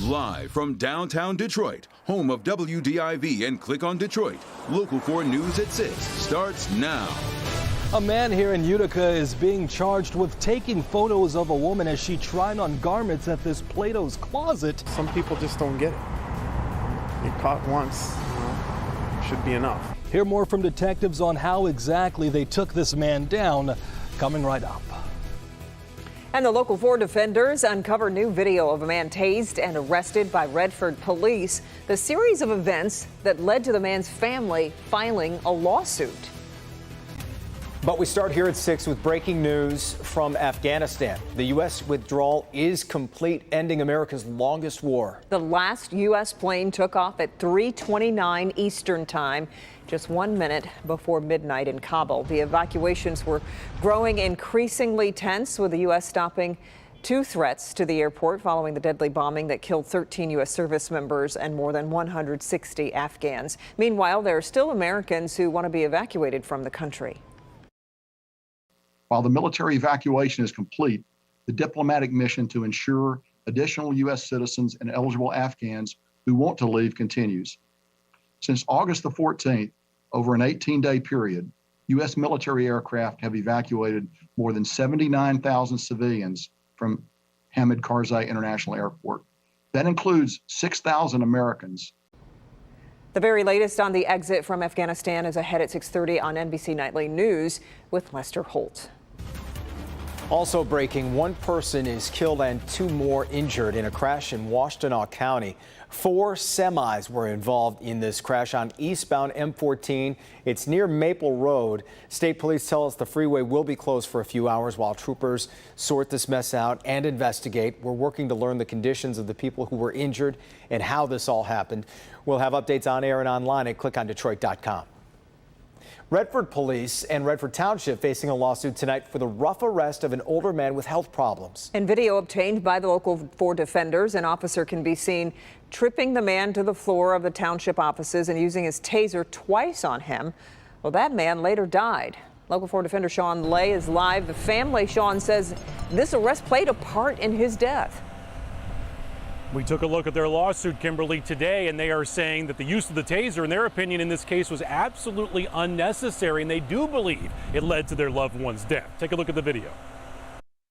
Live from downtown Detroit, home of WDIV and Click on Detroit, Local 4 News at 6 starts now. A man here in Utica is being charged with taking photos of a woman as she tried on garments at this Plato's Closet. Some people just don't get it. Get caught once, should be enough. Hear more from detectives on how exactly they took this man down, coming right up. And the Local 4 defenders uncover new video of a man tased and arrested by Redford police. The series of events that led to the man's family filing a lawsuit. But we start here at 6 with breaking news from Afghanistan. The U.S. withdrawal is complete, ending America's longest war. The last U.S. plane took off at 3:29 Eastern Time, just 1 minute before midnight in Kabul. The evacuations were growing increasingly tense, with the U.S. stopping 2 threats to the airport following the deadly bombing that killed 13 U.S. service members and more than 160 Afghans. Meanwhile, there are still Americans who want to be evacuated from the country. While the military evacuation is complete, the diplomatic mission to ensure additional U.S. citizens and eligible Afghans who want to leave continues. Since August the 14th, over an 18-day period, U.S. military aircraft have evacuated more than 79,000 civilians from Hamid Karzai International Airport. That includes 6,000 Americans. The very latest on the exit from Afghanistan is ahead at 6:30 on NBC Nightly News with Lester Holt. Also breaking, 1 person is killed and 2 more injured in a crash in Washtenaw County. 4 semis were involved in this crash on eastbound M14. It's near Maple Road. State police tell us the freeway will be closed for a few hours while troopers sort this mess out and investigate. We're working to learn the conditions of the people who were injured and how this all happened. We'll have updates on air and online at clickondetroit.com. Redford police and Redford Township facing a lawsuit tonight for the rough arrest of an older man with health problems. In video obtained by the Local 4 defenders, an officer can be seen tripping the man to the floor of the township offices and using his taser twice on him. Well, that man later died. Local 4 defender Sean Lay is live. The family, Sean, says this arrest played a part in his death. We took a look at their lawsuit, Kimberly, today, and they are saying that the use of the taser, in their opinion, in this case was absolutely unnecessary, and they do believe it led to their loved one's death. Take a look at the video.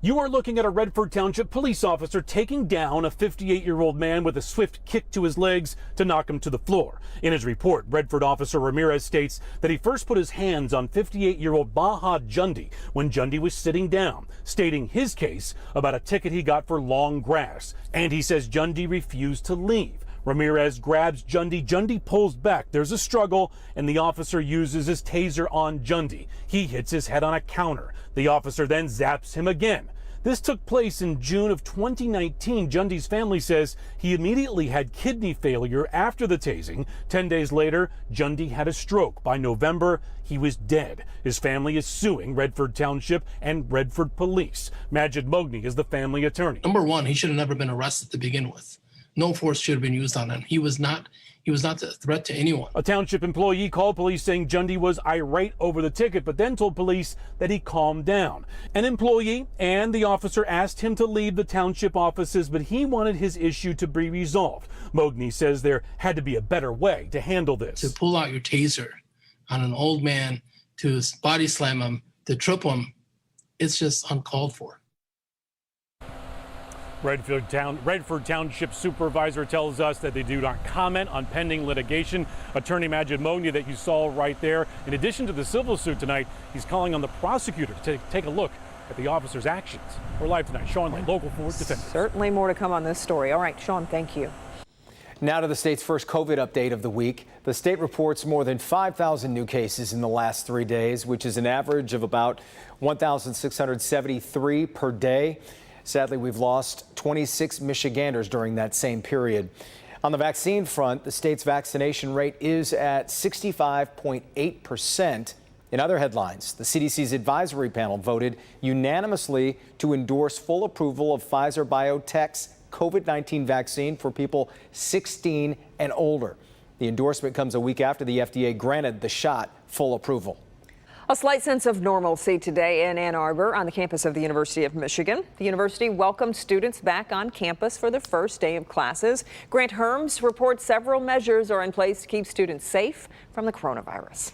You are looking at a Redford Township police officer taking down a 58-year-old man with a swift kick to his legs to knock him to the floor. In his report, Redford officer Ramirez states that he first put his hands on 58-year-old Baha Jundi when Jundi was sitting down, stating his case about a ticket he got for long grass. And he says Jundi refused to leave. Ramirez grabs Jundi. Jundi pulls back. There's a struggle, and the officer uses his taser on Jundi. He hits his head on a counter. The officer then zaps him again. This took place in June of 2019. Jundi's family says he immediately had kidney failure after the tasing. 10 days later, Jundi had a stroke. By November, he was dead. His family is suing Redford Township and Redford Police. Majid Mogni is the family attorney. Number one, he should have never been arrested to begin with. No force should have been used on him. He was not a threat to anyone. A township employee called police saying Jundi was irate over the ticket, but then told police that he calmed down. An employee and the officer asked him to leave the township offices, but he wanted his issue to be resolved. Mogni says there had to be a better way to handle this. To pull out your taser on an old man, to body slam him, to trip him, it's just uncalled for. Redford Township supervisor tells us that they do not comment on pending litigation. Attorney Majid Mogni that you saw right there. In addition to the civil suit tonight, he's calling on the prosecutor to take a look at the officer's actions. We're live tonight. Sean Lay, Local 4 Defenders. Certainly more to come on this story. All right, Sean, thank you. Now to the state's first COVID update of the week. The state reports more than 5,000 new cases in the last 3 days, which is an average of about 1,673 per day. Sadly, we've lost 26 Michiganders during that same period. On the vaccine front, the state's vaccination rate is at 65.8%. In other headlines, the CDC's advisory panel voted unanimously to endorse full approval of Pfizer-BioNTech's COVID-19 vaccine for people 16 and older. The endorsement comes a week after the FDA granted the shot full approval. A slight sense of normalcy today in Ann Arbor on the campus of the University of Michigan. The university welcomed students back on campus for their first day of classes. Grant Herms reports several measures are in place to keep students safe from the coronavirus.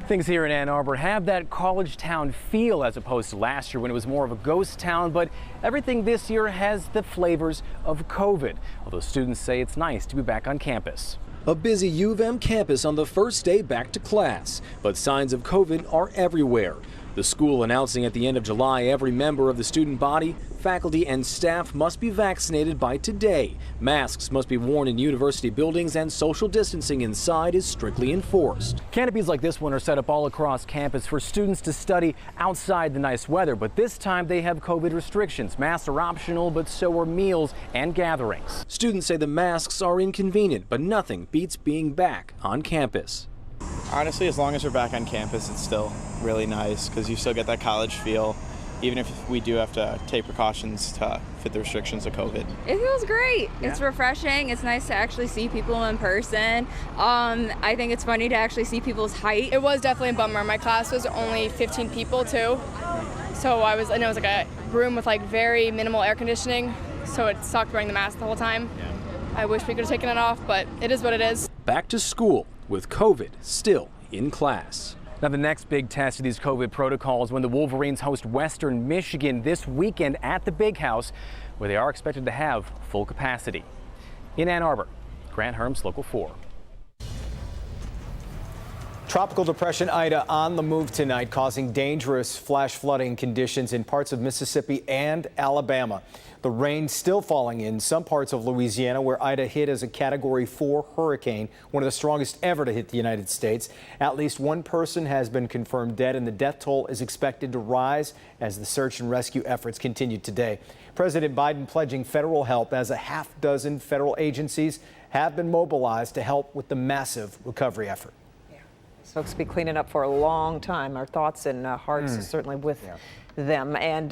Things here in Ann Arbor have that college town feel as opposed to last year when it was more of a ghost town, but everything this year has the flavors of COVID, although students say it's nice to be back on campus. A busy U of M campus on the first day back to class, but signs of COVID are everywhere. The school announcing at the end of July every member of the student body, faculty and staff must be vaccinated by today. Masks must be worn in university buildings and social distancing inside is strictly enforced. Canopies like this one are set up all across campus for students to study outside the nice weather, but this time they have COVID restrictions. Masks are optional, but so are meals and gatherings. Students say the masks are inconvenient, but nothing beats being back on campus. Honestly, as long as we're back on campus, it's still really nice because you still get that college feel, even if we do have to take precautions to fit the restrictions of COVID. It feels great. Yeah. It's refreshing. It's nice to actually see people in person. I think it's funny to actually see people's height. It was definitely a bummer. My class was only 15 people too. So it was like a room with like very minimal air conditioning. So it sucked wearing the mask the whole time. Yeah. I wish we could have taken it off, but it is what it is. Back to school with COVID still in class. Now the next big test of these COVID protocols when the Wolverines host Western Michigan this weekend at the Big House, where they are expected to have full capacity. In Ann Arbor, Grant Herms, Local 4. Tropical depression Ida on the move tonight, causing dangerous flash flooding conditions in parts of Mississippi and Alabama. The rain still falling in some parts of Louisiana, where Ida hit as a Category 4 hurricane, one of the strongest ever to hit the United States. At least one person has been confirmed dead, and the death toll is expected to rise as the search and rescue efforts continue today. President Biden pledging federal help as a half dozen federal agencies have been mobilized to help with the massive recovery effort. Folks will be cleaning up for a long time. Our thoughts and hearts certainly with them. And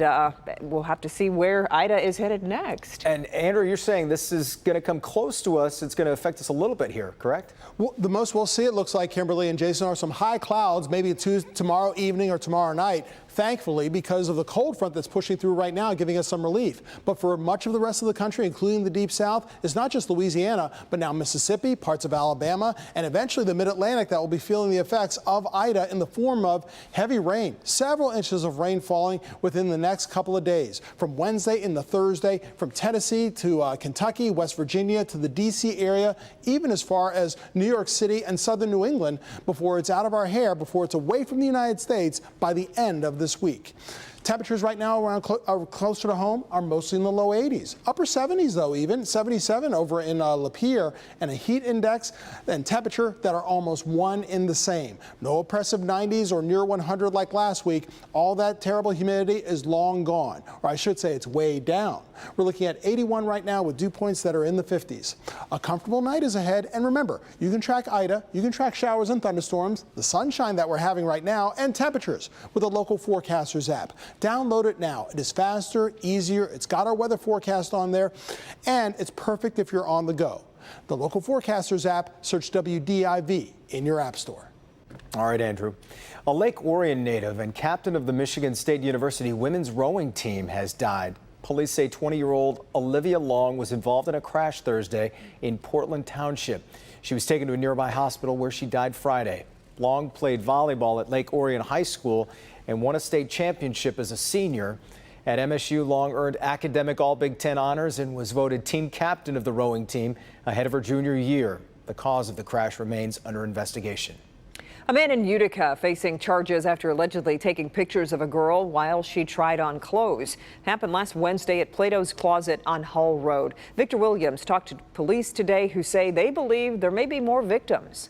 we'll have to see where Ida is headed next. And Andrew, you're saying this is going to come close to us. It's going to affect us a little bit here, correct? Well, the most we'll see, it looks like, Kimberly and Jason, are some high clouds, maybe tomorrow evening or tomorrow night. Thankfully, because of the cold front that's pushing through right now, giving us some relief. But for much of the rest of the country, including the deep south, it's not just Louisiana, but now Mississippi, parts of Alabama, and eventually the mid-Atlantic that will be feeling the effects of Ida in the form of heavy rain. Several inches of rain falling within the next couple of days. From Wednesday into Thursday, from Tennessee to Kentucky, West Virginia to the D.C. area, even as far as New York City and southern New England, before it's out of our hair, before it's away from the United States by the end of this week. Temperatures right now around closer to home are mostly in the low 80s. Upper 70s, though, even 77 over in Lapeer, and a heat index and temperature that are almost one in the same. No oppressive 90s or near 100 like last week. All that terrible humidity is long gone, or I should say it's way down. We're looking at 81 right now with dew points that are in the 50s. A comfortable night is ahead, and remember, you can track Ida, you can track showers and thunderstorms, the sunshine that we're having right now, and temperatures with a Local Forecasters app. Download it now. It is faster, easier. It's got our weather forecast on there, and it's perfect if you're on the go. The Local Forecasters app, search WDIV in your app store. All right, Andrew. A Lake Orion native and captain of the Michigan State University women's rowing team has died. Police say 20-year-old Olivia Long was involved in a crash Thursday in Portland Township. She was taken to a nearby hospital where she died Friday. Long played volleyball at Lake Orion High School and won a state championship as a senior. At MSU, Long earned academic All-Big Ten honors and was voted team captain of the rowing team ahead of her junior year. The cause of the crash remains under investigation. A man in Utica facing charges after allegedly taking pictures of a girl while she tried on clothes. Happened last Wednesday at Plato's Closet on Hull Road. Victor Williams talked to police today who say they believe there may be more victims.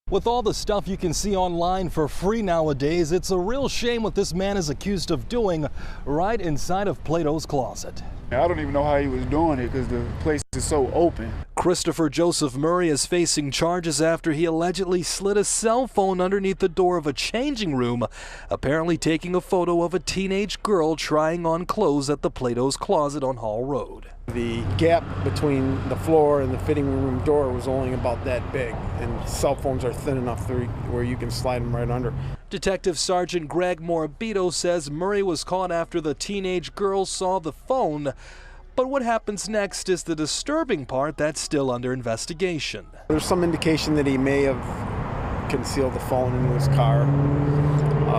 With all the stuff you can see online for free nowadays, it's a real shame what this man is accused of doing right inside of Plato's Closet. I don't even know how he was doing it because the place is so open. Christopher Joseph Murray is facing charges after he allegedly slid a cell phone underneath the door of a changing room, apparently taking a photo of a teenage girl trying on clothes at the Plato's Closet on Hall Road. The gap between the floor and the fitting room door was only about that big, and cell phones are thin enough where you can slide them right under. Detective Sergeant Greg Morabito says Murray was caught after the teenage girl saw the phone. But what happens next is the disturbing part that's still under investigation. There's some indication that he may have concealed the phone in his car,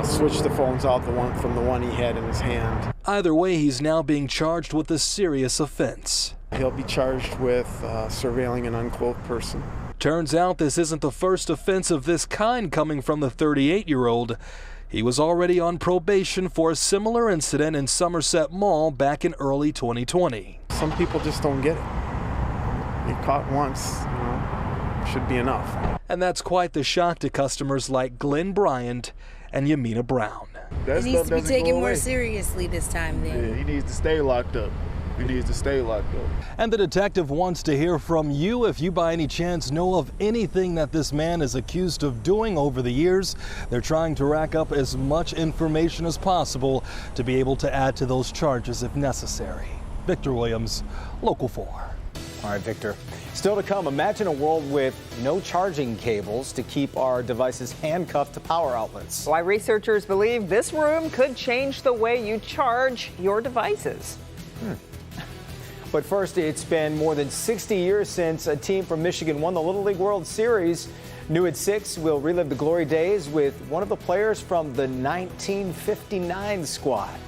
switched the phones out from the one he had in his hand. Either way, he's now being charged with a serious offense. He'll be charged with surveilling an unclothed person. Turns out this isn't the first offense of this kind coming from the 38-year-old. He was already on probation for a similar incident in Somerset Mall back in early 2020. Some people just don't get it. You're caught once, should be enough. And that's quite the shock to customers like Glenn Bryant and Yamina Brown. He needs to be taken more seriously this time then. Yeah, he needs to stay locked up. He needs to stay locked up. And the detective wants to hear from you if you by any chance know of anything that this man is accused of doing over the years. They're trying to rack up as much information as possible to be able to add to those charges if necessary. Victor Williams, Local 4. All right, Victor. Still to come, imagine a world with no charging cables to keep our devices handcuffed to power outlets. Why researchers believe this room could change the way you charge your devices. But first, it's been more than 60 years since a team from Michigan won the Little League World Series. New at 6, we'll relive the glory days with one of the players from the 1959 squad.